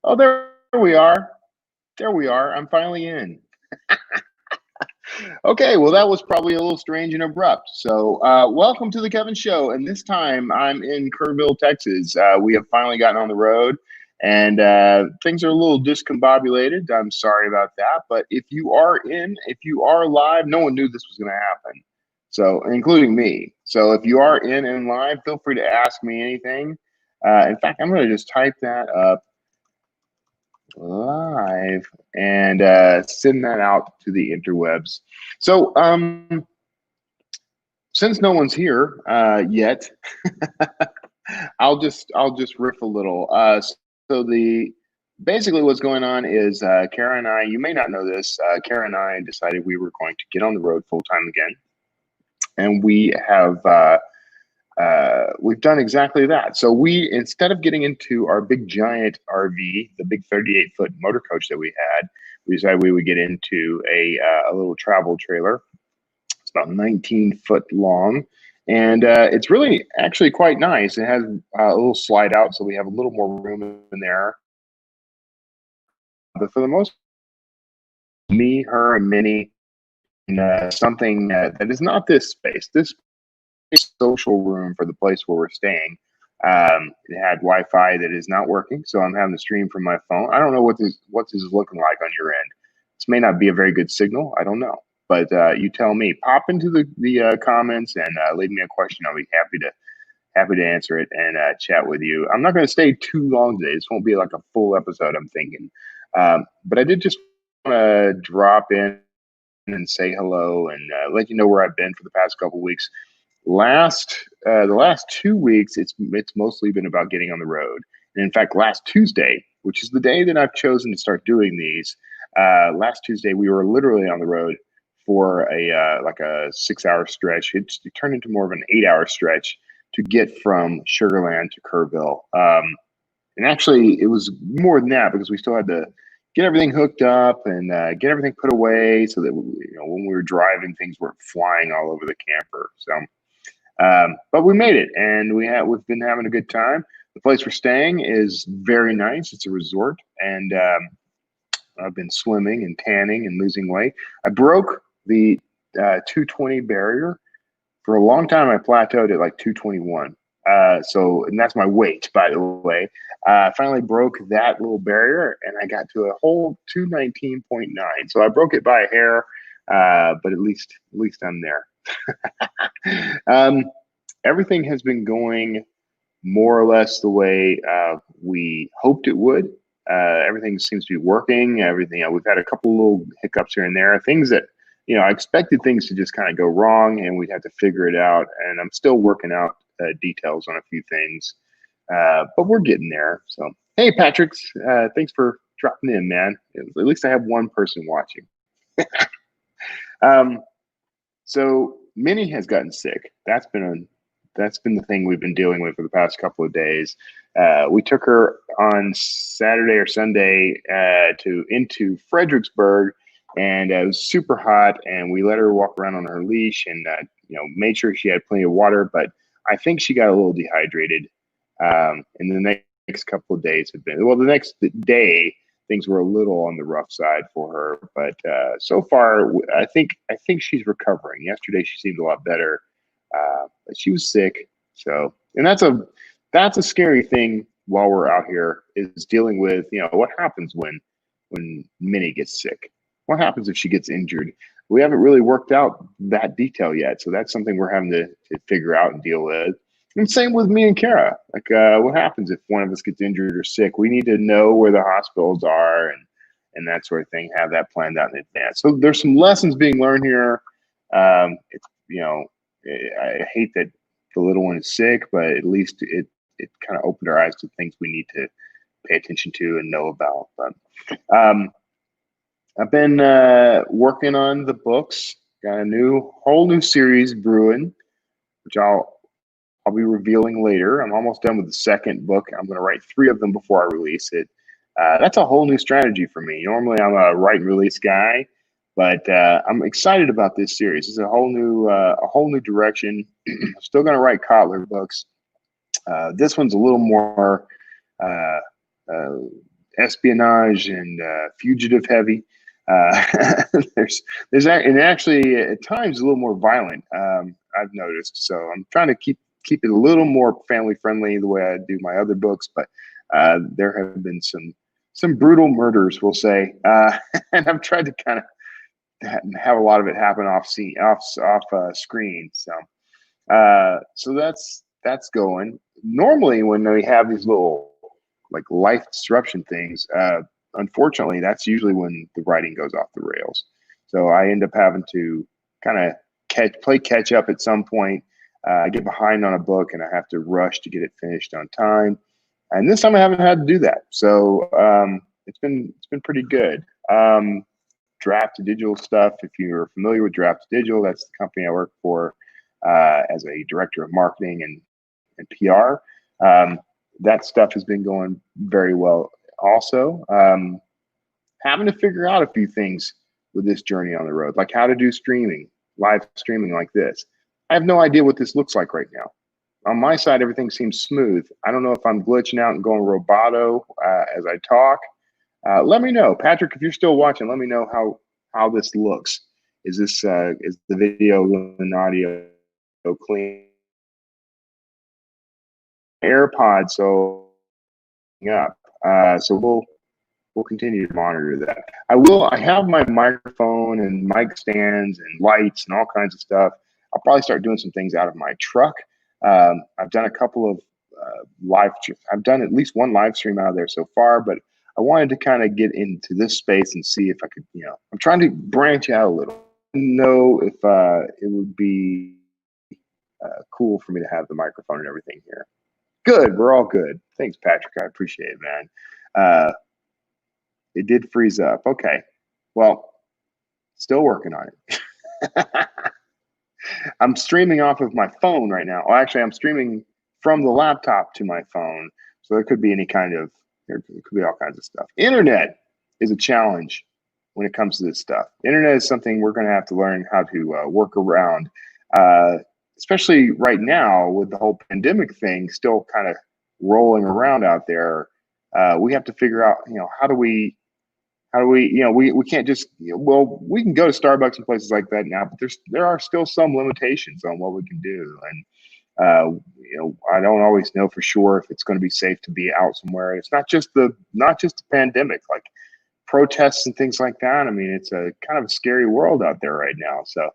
Oh, there we are. There we are. I'm finally in. Okay, well, that was probably a little strange and abrupt. So, welcome to the Kevin Show. And this time I'm in Kerrville, Texas. We have finally gotten on the road, and things are a little discombobulated. I'm sorry about that. But if you are live, no one knew this was going to happen. So, including me. So, if you are in and live, feel free to ask me anything. In fact, I'm going to just type that up live and send that out to the interwebs. So since no one's here yet, I'll just riff a little. So the basically what's going on is Kara and I, you may not know this, Kara and I decided we were going to get on the road full time again, and we have we've done exactly that. So we, instead of getting into our big giant RV, the big 38-foot motor coach that we had, we decided we would get into a little travel trailer. It's about 19 foot long, and it's really actually quite nice. It has a little slide out, so we have a little more room in there. But for the most, me, her, and Minnie, and something that is not this space. This social room for the place where we're staying. It had Wi-Fi that is not working, so I'm having to stream from my phone. I don't know what this is looking like on your end. This may not be a very good signal. I don't know, but you tell me. Pop into the comments and leave me a question. I'll be happy to answer it and chat with you. I'm not going to stay too long today. This won't be like a full episode, I'm thinking, but I did just want to drop in and say hello and let you know where I've been for the past couple weeks. The last 2 weeks, it's mostly been about getting on the road. And in fact, last Tuesday, which is the day that I've chosen to start doing these, last Tuesday we were literally on the road for a like a 6-hour stretch. It turned into more of an 8-hour stretch to get from Sugarland to Kerrville. And actually, it was more than that because we still had to get everything hooked up and get everything put away so that when we were driving, things weren't flying all over the camper. So. But we made it, and we've been having a good time. The place we're staying is very nice. It's a resort, and I've been swimming and tanning and losing weight. I broke the 220 barrier. For a long time, I plateaued at like 221. And that's my weight, by the way. I finally broke that little barrier, and I got to a whole 219.9. So I broke it by a hair, but at least I'm there. Everything has been going more or less the way we hoped it would. Everything seems to be working. Everything, we've had a couple little hiccups here and there, things that, I expected things to just kind of go wrong and we'd have to figure it out. And I'm still working out details on a few things, but we're getting there. So, hey, Patrick's, thanks for dropping in, man. At least I have one person watching. So Minnie has gotten sick. That's been the thing we've been dealing with for the past couple of days. We took her on Saturday or Sunday into Fredericksburg, and it was super hot. And we let her walk around on her leash, and made sure she had plenty of water. But I think she got a little dehydrated. And the next couple of days have been the next day. Things were a little on the rough side for her, but so far, I think she's recovering. Yesterday, she seemed a lot better, but she was sick. So, and that's a scary thing while we're out here, is dealing with what happens when Minnie gets sick. What happens if she gets injured? We haven't really worked out that detail yet, so that's something we're having to figure out and deal with. And same with me and Kara. Like, what happens if one of us gets injured or sick? We need to know where the hospitals are and that sort of thing. Have that planned out in advance. So there's some lessons being learned here. It's I hate that the little one is sick, but at least it kind of opened our eyes to things we need to pay attention to and know about. But um, I've been working on the books. Got a whole new series brewing, which I'll be revealing later. I'm almost done with the second book. I'm going to write 3 of them before I release it. That's a whole new strategy for me. Normally, I'm a write and release guy, but I'm excited about this series. It's a whole new direction. I'm still going to write Kotler books. This one's a little more uh, uh, espionage and fugitive heavy. Uh, and actually at times a little more violent. I've noticed. So I'm trying to keep it a little more family friendly the way I do my other books, but there have been some brutal murders, we'll say, and I've tried to kind of have a lot of it happen off screen. So that's going. Normally, when we have these little like life disruption things, unfortunately, that's usually when the writing goes off the rails. So I end up having to kind of play catch up at some point. I get behind on a book and I have to rush to get it finished on time. And this time I haven't had to do that. So it's been pretty good. Draft to Digital stuff. If you're familiar with Draft to Digital, that's the company I work for as a director of marketing and PR. That stuff has been going very well. Also, having to figure out a few things with this journey on the road, like how to do live streaming like this. I have no idea what this looks like right now. On my side, everything seems smooth. I don't know if I'm glitching out and going roboto as I talk. Let me know, Patrick, if you're still watching. Let me know how this looks. Is the video and audio clean? AirPods, so yeah. So we'll continue to monitor that. I have my microphone and mic stands and lights and all kinds of stuff. I'll probably start doing some things out of my truck. I've done a couple of I've done at least one live stream out of there so far, but I wanted to kind of get into this space and see if I could, I'm trying to branch out a little. Know if it would be cool for me to have the microphone and everything here. Good, we're all good. Thanks, Patrick. I appreciate it, man. It did freeze up. Okay, well, still working on it. I'm streaming off of my phone right now. Well, actually, I'm streaming from the laptop to my phone. So there could be there could be all kinds of stuff. Internet is a challenge when it comes to this stuff. Internet is something we're going to have to learn how to work around, especially right now with the whole pandemic thing still kind of rolling around out there. We have to figure out, how do we, we can't just, we can go to Starbucks and places like that now, but there are still some limitations on what we can do. And, I don't always know for sure if it's going to be safe to be out somewhere. It's not just the pandemic, like protests and things like that. I mean, it's a kind of a scary world out there right now. So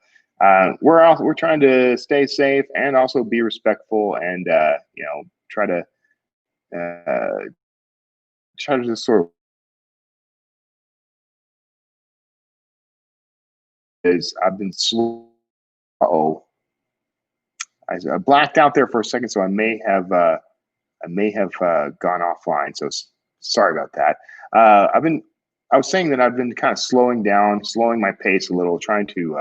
we're trying to stay safe and also be respectful and, try to just sort of I've been slow. I blacked out there for a second, so I may have gone offline. So sorry about that. I was saying that I've been kind of slowing my pace a little, trying to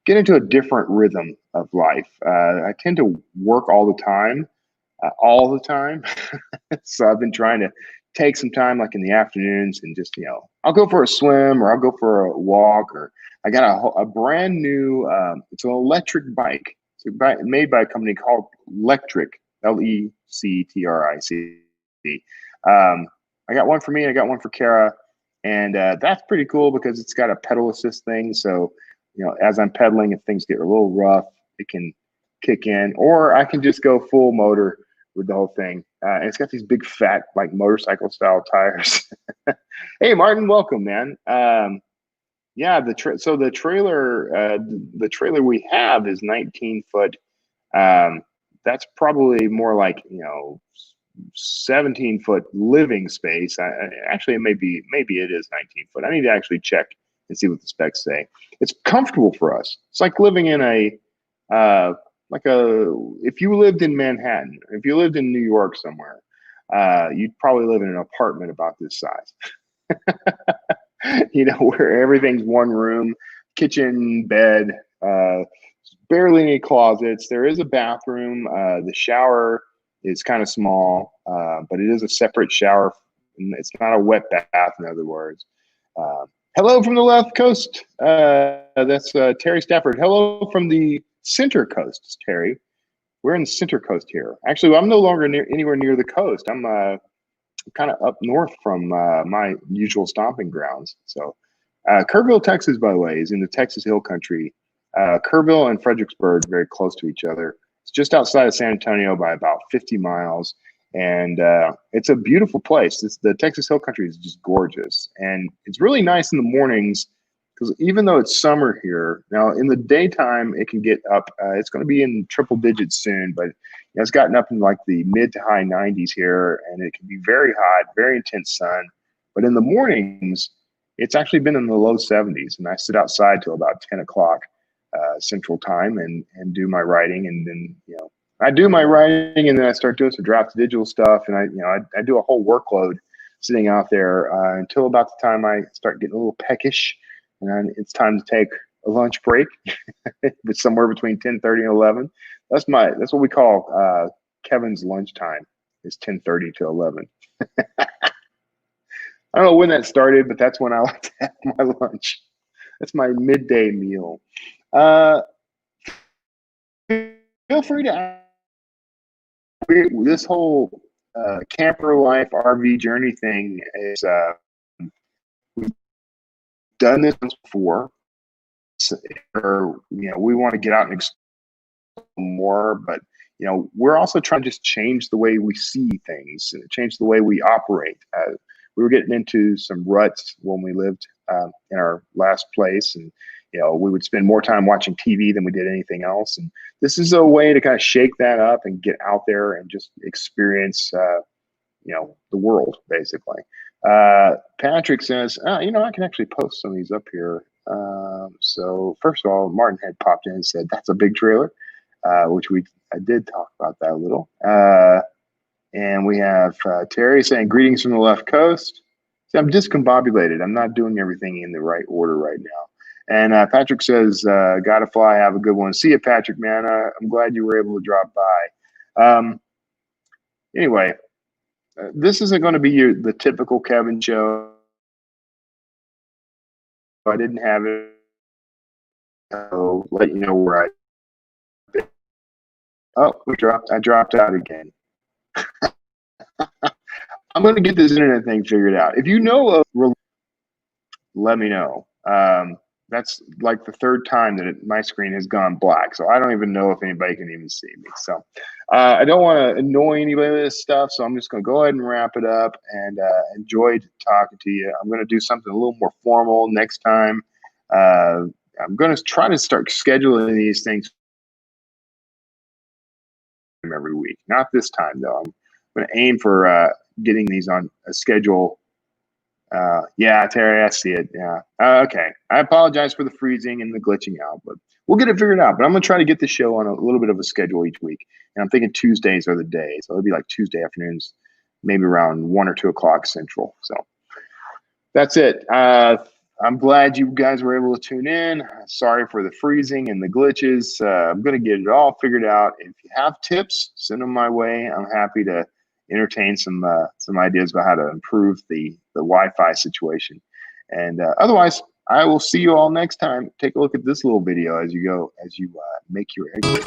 get into a different rhythm of life. I tend to work all the time. So I've been trying to take some time, like in the afternoons, and just I'll go for a swim or I'll go for a walk. Or I got a brand new it's an electric bike. It's made by a company called Lectric, Lectric. I got one for me and I got one for Kara, and that's pretty cool because it's got a pedal assist thing. So as I'm pedaling, if things get a little rough, it can kick in, or I can just go full motor with the whole thing. And it's got these big fat like motorcycle style tires. Hey Martin, welcome, man. Yeah, the trailer we have is 19 foot. That's probably more like 17-foot living space. Actually, maybe it is 19 foot. I need to actually check and see what the specs say. It's comfortable for us. It's like living in a like a if you lived in Manhattan, if you lived in New York somewhere, you'd probably live in an apartment about this size. Where everything's one room, kitchen, bed, barely any closets. There is a bathroom. The shower is kind of small, but it is a separate shower. It's not a wet bath, in other words. Hello from the left coast. That's Terry Stafford. Hello from the center coast, Terry. We're in the center coast here. Actually, I'm no longer anywhere near the coast. I'm kind of up north from my usual stomping grounds. So, Kerrville, Texas, by the way, is in the Texas Hill Country. Kerrville and Fredericksburg very close to each other. It's just outside of San Antonio by about 50 miles, and it's a beautiful place. The Texas Hill Country is just gorgeous, and it's really nice in the mornings because even though it's summer here now, in the daytime it can get up. It's going to be in triple digits soon, but it's gotten up in like the mid to high 90s here, and it can be very hot, very intense sun. But in the mornings, it's actually been in the low 70s, and I sit outside till about 10 o'clock Central Time and do my writing, and then I do my writing, and then I start doing some draft digital stuff, and I do a whole workload sitting out there until about the time I start getting a little peckish, and then it's time to take a lunch break, but somewhere between 10:30 and 11. That's what we call Kevin's lunchtime is 10:30 to 11. I don't know when that started, but that's when I like to have my lunch. That's my midday meal. Feel free to ask. This whole camper life RV journey thing is we've done this once before. Or, we want to get out and explore more, but we're also trying to just change the way we see things, change the way we operate. We were getting into some ruts when we lived in our last place, and we would spend more time watching TV than we did anything else. And this is a way to kind of shake that up and get out there and just experience, the world, basically. Patrick says, I can actually post some of these up here. So first of all, Martin had popped in and said, that's a big trailer, which I did talk about that a little. And we have Terry saying, greetings from the left coast. See, I'm discombobulated. I'm not doing everything in the right order right now. And Patrick says, gotta fly, have a good one. See you, Patrick, man. I'm glad you were able to drop by. Anyway, this isn't going to be the typical Kevin show. I didn't have it. So let you know where I dropped out again. I'm going to get this internet thing figured out. If you know of, let me know. That's like the third time that my screen has gone black, so I don't even know if anybody can even see me. So I don't want to annoy anybody with this stuff, so I'm just going to go ahead and wrap it up, and enjoyed talking to you. I'm going to do something a little more formal next time. I'm going to try to start scheduling these things every week. Not this time, though. I'm going to aim for getting these on a schedule. Yeah, Terry, I see it. Yeah. Okay. I apologize for the freezing and the glitching out, but we'll get it figured out. But I'm going to try to get the show on a little bit of a schedule each week. And I'm thinking Tuesdays are the days. So it'll be like Tuesday afternoons, maybe around 1 or 2 o'clock Central. So that's it. I'm glad you guys were able to tune in. Sorry for the freezing and the glitches. I'm going to get it all figured out. If you have tips, send them my way. I'm happy to entertain some ideas about how to improve the Wi-Fi situation. And otherwise, I will see you all next time. Take a look at this little video as you make your exit.